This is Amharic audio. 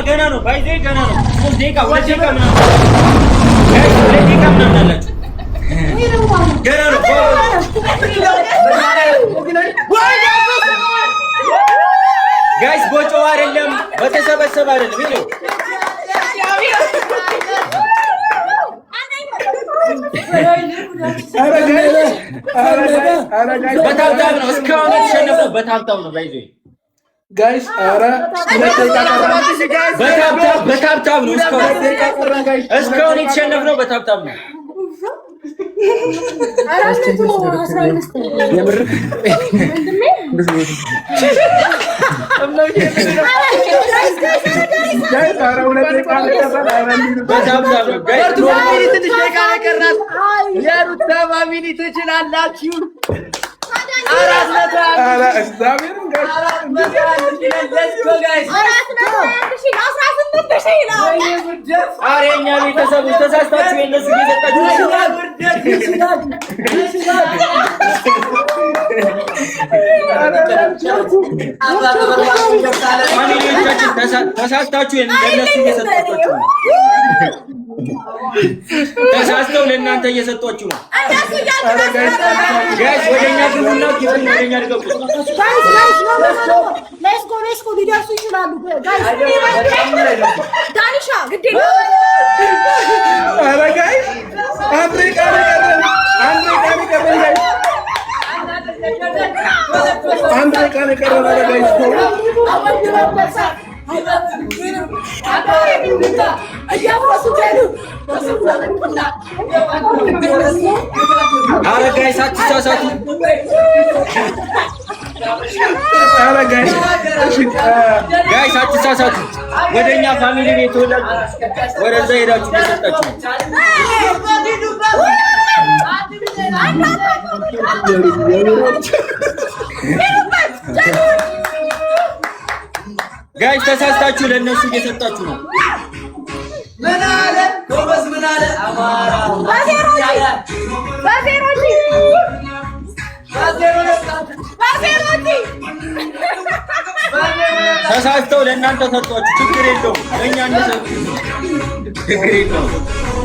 ገና ነው ባይዜ ገና ነው 3 ደቂቃ 2 ደቂቃ ምናምን ጋይስ 2 ደቂቃ ምናምን አላችሁ ገና ነው ጋይስ ቦጮው አይደለም በተሰበሰበ አይደለም ይሄ በታብታብ ነው እስካሁን የተሸነፈው በታብታብ ነው ባይዜ ጋይስ አረ በታብታብ ነው እስካሁን የተሸነፍነው በታብታብ ነው አሬኛ ቤተሰብ ተሳስታችሁ የነሱ ተሳስታችሁ የነሱ እየሰጣችሁ ተሳስተው ለእናንተ እየሰጧችሁ ነው። ጋይስ ወደኛ ግቡና ግቡና ወደኛ ልገቡ ሌትስ ጎ ሊደርሱ ይችላሉ። ዳኒሻ ግዴ አረ ጋይስ አፍሪካ አረ ጋይስ አትሳሳቱ። ጋይስ አትሳሳቱ። ወደኛ ፋሚሊ ቤት ወደዛ ሄዳችሁ ተሰጣችሁ ጋይስ ተሳስታችሁ ለነሱ እየሰጣችሁ ነው። ምን አለ ጎበዝ ምን አለ አማራ ተሳስተው ለእናንተ ሰጧችሁ። ችግር የለውም እኛ እንደሰጡ ችግር የለውም።